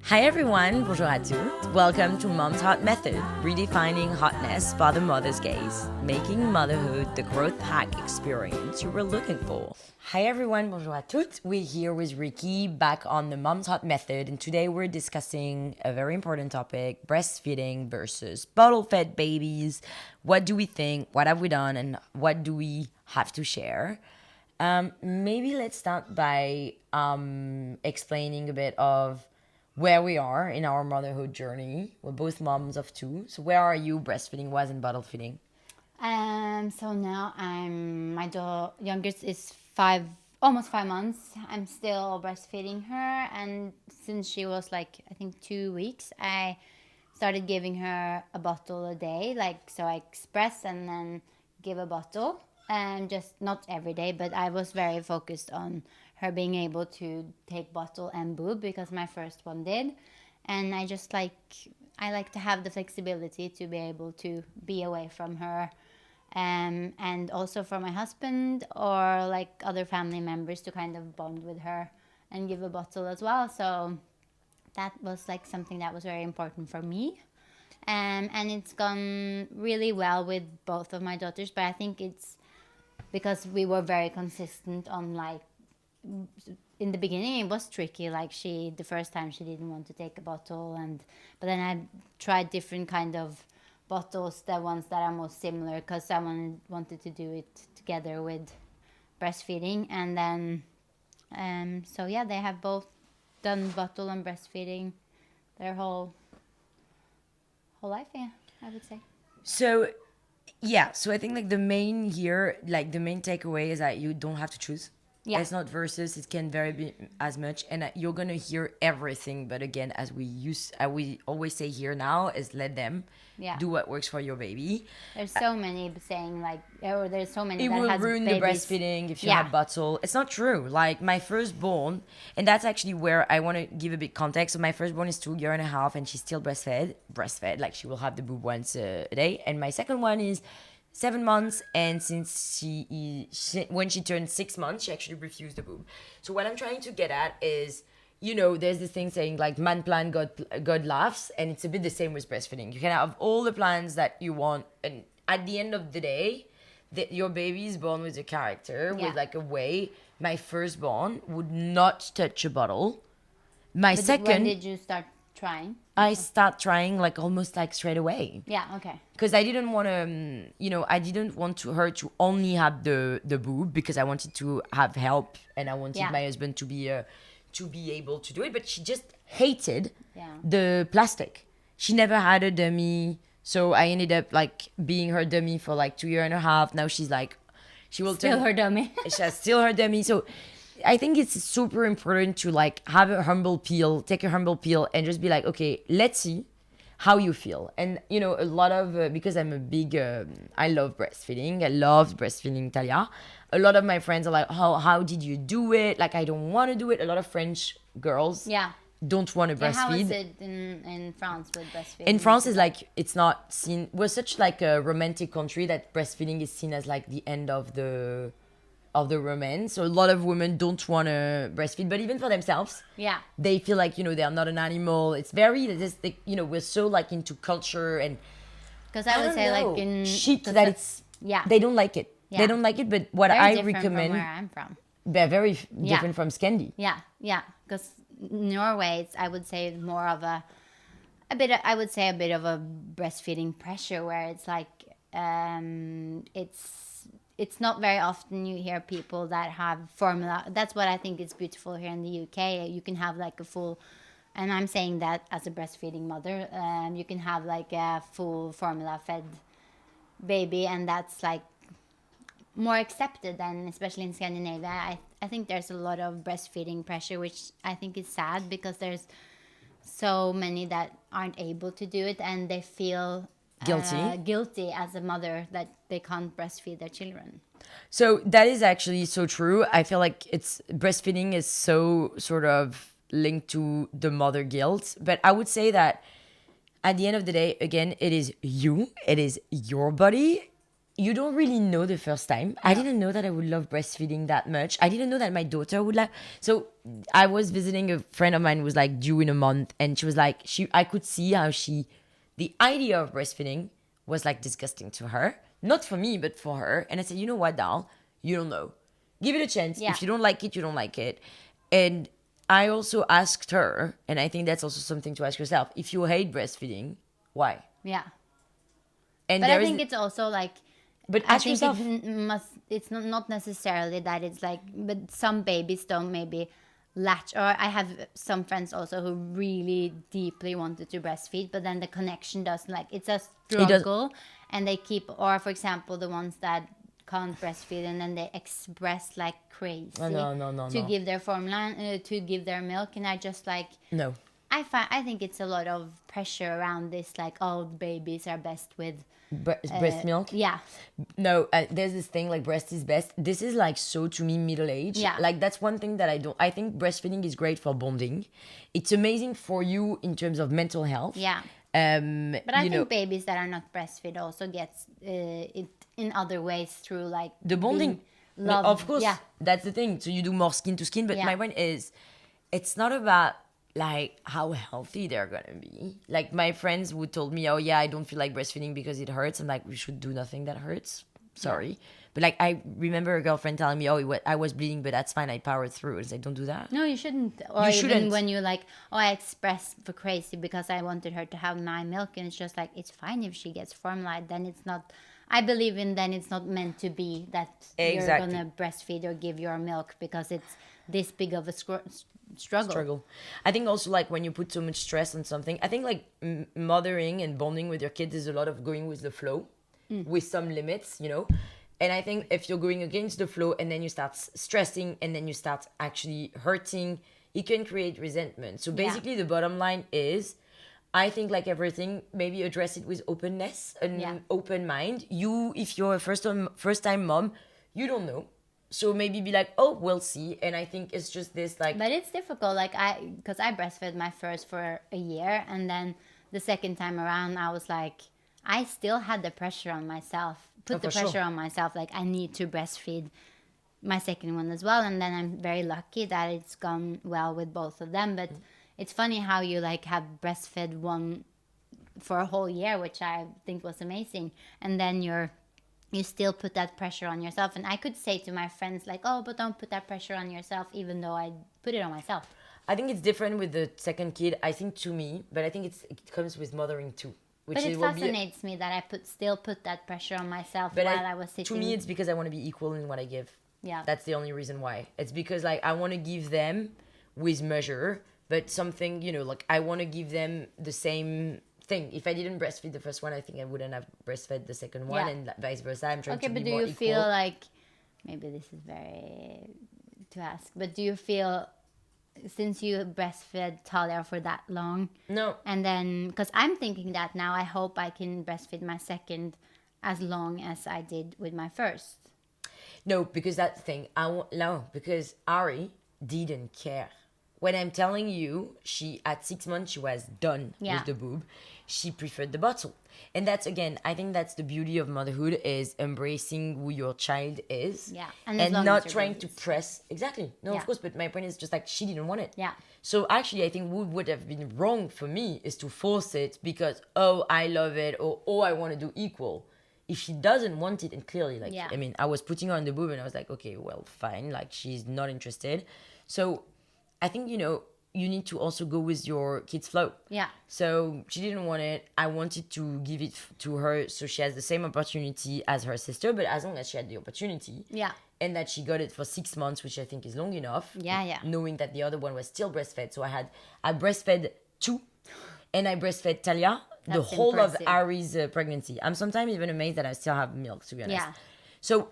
Hi everyone, bonjour à toutes. Welcome to Mom's Hot Method, redefining hotness by the mother's gaze, making motherhood the growth hack experience you were looking for. Hi everyone, bonjour à toutes. We're here with Ricky back on the Mom's Hot Method, and today we're discussing a very important topic, breastfeeding versus bottle-fed babies. What do we think? What have we done? And what do we have to share? Maybe let's start by explaining a bit of where we are in our motherhood journey. We're both moms of two. So where are you breastfeeding wise and bottle feeding? So now my youngest is almost 5 months. I'm still breastfeeding her, and since she was like I think 2 weeks, I started giving her a bottle a day. Like so, I express and then give a bottle, and just not every day, but I was very focused on her being able to take bottle and boob because my first one did, and I like to have the flexibility to be able to be away from her, and also for my husband or like other family members to kind of bond with her and give a bottle as well. So that was like something that was very important for me. And it's gone really well with both of my daughters, but I think it's because we were very consistent on like in the beginning it was tricky, like the first time she didn't want to take a bottle, and but then I tried different kind of bottles, the ones that are most similar, because someone wanted to do it together with breastfeeding. And then so yeah, they have both done bottle and breastfeeding their whole life, yeah, I would say. So yeah, so I think like the main here, like the main takeaway is that you don't have to choose. Yeah. It's not versus, it can vary as much, and you're gonna hear everything. But again, as we always say here now, is let them Yeah. do what works for your baby. There's so many saying like, or there's so many It that will has ruin the babies. breastfeeding if you Yeah. have bottle. It's not true. Like my firstborn, and that's actually where I want to give a bit context. So my firstborn is 2 year and a half, and she's still breastfed. Like she will have the boob once a day. And my second one is 7 months, and since when she turned 6 months, she actually refused the boob. So what I'm trying to get at is, there's this thing saying like man plan, God laughs, and it's a bit the same with breastfeeding. You can have all the plans that you want, and at the end of the day, that your baby is born with a character, Yeah. with like a way. My firstborn would not touch a bottle. My But second, when did you start trying? I start trying like almost like straight away. Yeah, okay. Because I didn't want to, I didn't want her to only have the boob, because I wanted to have help, and I wanted Yeah. my husband to be able to do it. But she just hated Yeah. the plastic. She never had a dummy, so I ended up like being her dummy for like 2 year and a half. Now she's like, she will Still her dummy. she has still her dummy. So I think it's super important to like have a humble peel, take a humble peel, and just be like, okay, let's see how you feel. And a lot of because I'm a big I love breastfeeding. I love breastfeeding, Talia. A lot of my friends are like, how did you do it? Like, I don't want to do it. A lot of French girls Yeah. don't want to Yeah, how is breastfeed. it in France with breastfeeding? In France, is like it's not seen. We're such like a romantic country that breastfeeding is seen as like the end of the romance. So a lot of women don't want to breastfeed, but even for themselves, Yeah. they feel like they are not an animal. It's very we're so like into culture, and Because I would don't say know, like in shit 'cause that it's yeah. they don't like it. Yeah. They don't like it. But what very I different recommend, from where I'm from. they're very Yeah. different from Scandi. Yeah, yeah. Because Norway, it's, I would say more of a bit. I would say a bit of a breastfeeding pressure, where it's like it's not very often you hear people that have formula. That's what I think is beautiful here in the UK. You can have like a full, and I'm saying that as a breastfeeding mother, you can have like a full formula fed baby, and that's like more accepted than, especially in Scandinavia. I think there's a lot of breastfeeding pressure, which I think is sad, because there's so many that aren't able to do it, and they feel guilty as a mother that they can't breastfeed their children. So that is actually so true. I feel like it's breastfeeding is so sort of linked to the mother guilt. But I would say that at the end of the day, again, it is you. It is your body. you don't really know the first time. I didn't know that I would love breastfeeding that much. I didn't know that my daughter would like. So I was visiting a friend of mine who was like due in a month, and she was like, I could see how the idea of breastfeeding was like disgusting to her. Not for me, but for her. And I said, you know what, Dal? You don't know. Give it a chance. Yeah. If you don't like it, you don't like it. And I also asked her, and I think that's also something to ask yourself. If you hate breastfeeding, why? Yeah. And But I think it's also like, but I ask think yourself. it's not necessarily that it's like, but some babies don't maybe latch. Or I have some friends also who really deeply wanted to breastfeed, but then the connection doesn't, like, it's a struggle, and they keep, or for example, the ones that can't breastfeed and then they express like crazy to give their formula, to give their milk, and I just like, No. I think it's a lot of pressure around this, like, oh, babies are best with Breast milk? yeah. No, there's this thing like breast is best. This is like so to me middle age. Yeah. Like that's one thing that I think breastfeeding is great for bonding. It's amazing for you in terms of mental health. Yeah. But I think babies that are not breastfed also gets it in other ways through like the bonding. Love. Of course, Yeah. that's the thing. So you do more skin to skin, but my point is, it's not about like how healthy they're gonna be. Like my friends who told me, oh yeah, I don't feel like breastfeeding because it hurts. I'm like, we should do nothing that hurts. Sorry. Yeah. But like I remember a girlfriend telling me, oh, I was bleeding, but that's fine. I powered through. It's like, don't do that. No, you shouldn't. Or even when you like, oh, I expressed for crazy because I wanted her to have my milk, and it's just like, it's fine if she gets formula. Then it's not. I believe in then it's not meant to be that you're gonna breastfeed or give your milk because it's this big of a struggle. I think also like when you put so much stress on something, I think like mothering and bonding with your kids is a lot of going with the flow, with some limits, you know. And I think if you're going against the flow and then you start stressing and then you start actually hurting, it can create resentment. So basically the bottom line is, I think like everything, maybe address it with openness and open mind. If you're a first time mom, you don't know. So maybe be like, oh, we'll see. And I think it's just this like... But it's difficult. Like because I breastfed my first for a year. And then the second time around, I was like, I still had the pressure on myself. On myself. Like I need to breastfeed my second one as well. And then I'm very lucky that it's gone well with both of them. But it's funny how you like have breastfed one for a whole year, which I think was amazing. And then you still put that pressure on yourself. And I could say to my friends like, oh, but don't put that pressure on yourself, even though I put it on myself. I think it's different with the second kid, I think to me, but I think it comes with mothering too. But it fascinates me that I still put that pressure on myself while I was sitting. To me, it's because I want to be equal in what I give. Yeah. That's the only reason why. It's because like I want to give them with measure, but something, you know, like I want to give them the same thing. If I didn't breastfeed the first one, I think I wouldn't have breastfed the second one, and vice versa. I'm trying to be more equal. Okay, but do you feel like, maybe this is very to ask, but do you feel, since you breastfed Talia for that long, no, and then because I'm thinking that now I hope I can breastfeed my second as long as I did with my first. No, because that's the thing. Because Ari didn't care. When I'm telling you, at 6 months she was done with the boob. She preferred the bottle. And that's, again, I think that's the beauty of motherhood, is embracing who your child is. Yeah. And not trying to press. Exactly. No, of course. But my point is just like she didn't want it. Yeah. So actually, I think what would have been wrong for me is to force it because, oh, I love it, or, oh, I want to do equal. If she doesn't want it, and clearly, like, I mean, I was putting her on the boob and I was like, okay, well, fine. Like, she's not interested. So I think, you know, you need to also go with your kid's flow. Yeah. So she didn't want it. I wanted to give it to her so she has the same opportunity as her sister, but as long as she had the opportunity. Yeah. And that she got it for 6 months, which I think is long enough. Yeah. Knowing that the other one was still breastfed. So I breastfed 2, and I breastfed Talia the whole impressive. Of Ari's pregnancy. I'm sometimes even amazed that I still have milk, to be honest. Yeah. So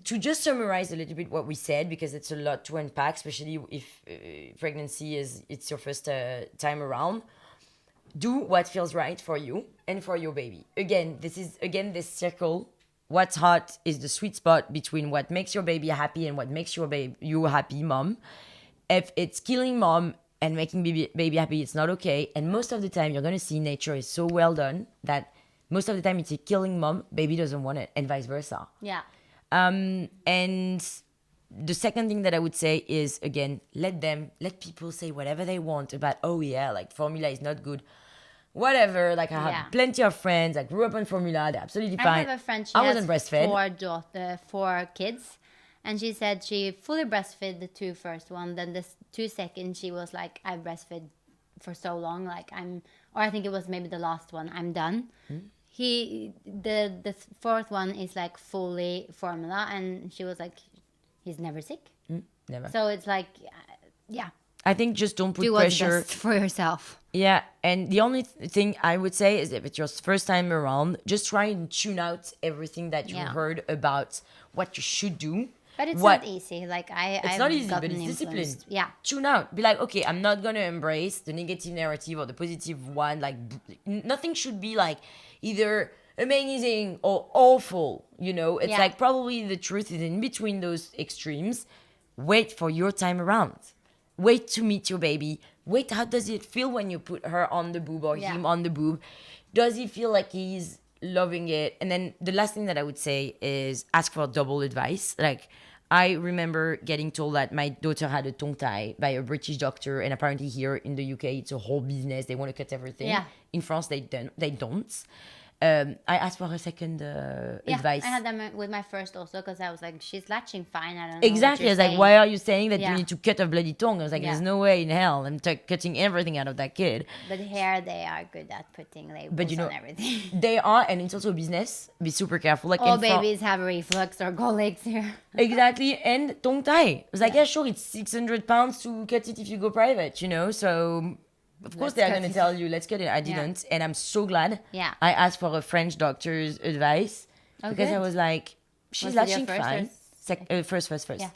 to just summarize a little bit what we said, because it's a lot to unpack, especially if pregnancy it's your first time around. Do what feels right for you and for your baby. Again, this circle. What's hot is the sweet spot between what makes your baby happy and what makes you happy, mom. If it's killing mom and making baby happy, it's not okay. And most of the time, you're going to see nature is so well done that most of the time it's a killing mom, baby doesn't want it, and vice versa. Yeah. And the second thing that I would say is, again, let people say whatever they want about, oh yeah, like formula is not good, whatever. Like I have plenty of friends. I grew up on formula. They're absolutely fine. I have a friend. She wasn't has breastfed. four kids, and she said she fully breastfed the two first one. Then the 2 seconds she was like, I breastfed for so long, like or I think it was maybe the last one. I'm done. The fourth one is like fully formula, and she was like, he's never sick. Never. So it's like, I think just don't put do what's pressure best for yourself. Yeah, and the only thing I would say is if it's your first time around, just try and tune out everything that you heard about what you should do. But it's not easy. Like it's not easy, but it's discipline. Yeah. Tune out. Be like, okay, I'm not gonna embrace the negative narrative or the positive one. Like nothing should be like either amazing or awful. You know, it's like probably the truth is in between those extremes. Wait for your time around. Wait to meet your baby. Wait, how does it feel when you put her on the boob or him on the boob? Does he feel like he's loving it? And then the last thing that I would say is ask for double advice. Like, I remember getting told that my daughter had a tongue tie by a British doctor, and apparently here in the UK, it's a whole business. They want to cut everything. Yeah. In France, they don't. I asked for a second advice. I had that with my first also, because I was like, she's latching fine. I don't know. Exactly. I was like, why are you saying that you need to cut a bloody tongue? I was like, Yeah. there's no way in hell I'm cutting everything out of that kid. But here they are good at putting labels on everything. They are, and it's also a business. Be super careful. Like all babies have reflux or colics here. Exactly. And tongue tie. I was like, yeah, sure, it's 600 pounds to cut it if you go private, you know? So of course they're going to tell you, let's cut it. I didn't. And I'm so glad I asked for a French doctor's advice because I was like, she's latching fine. First. Yeah.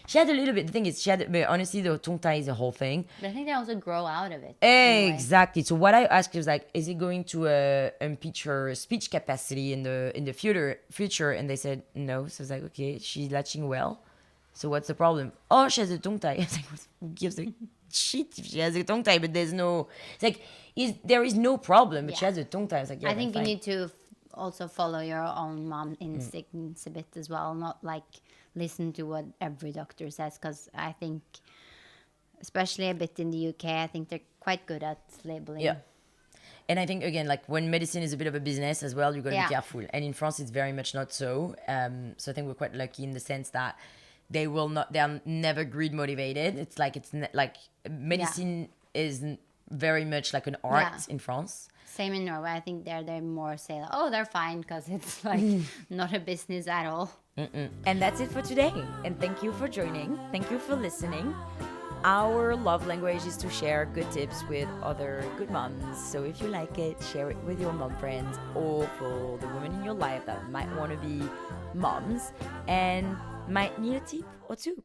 She had a little bit. The thing is, but honestly, the tongue tie is a whole thing. But I think they also grow out of it. Exactly. So what I asked was like, is it going to impeach her speech capacity in the future? And they said no. So I was like, okay, she's latching well. So what's the problem? Oh, she has a tongue tie. I was like, who gives a shit if she has a tongue tie? But there's no. It's like, there is no problem. But she has a tongue tie. I was like, yeah, I think you need to also follow your own mom instincts a bit as well. Not like listen to what every doctor says, because I think, especially a bit in the UK, I think they're quite good at labeling. Yeah. And I think, again, like when medicine is a bit of a business as well, you got to be careful. And in France, it's very much not so. So I think we're quite lucky in the sense that they are never greed motivated. It's like, medicine is very much like an art in France. Same in Norway. I think they're more say, oh, they're fine, because it's like not a business at all. And that's it for today. And thank you for joining. Thank you for listening. Our love language is to share good tips with other good moms. So if you like it, share it with your mom friends or for the women in your life that might want to be moms and might need a tip or two.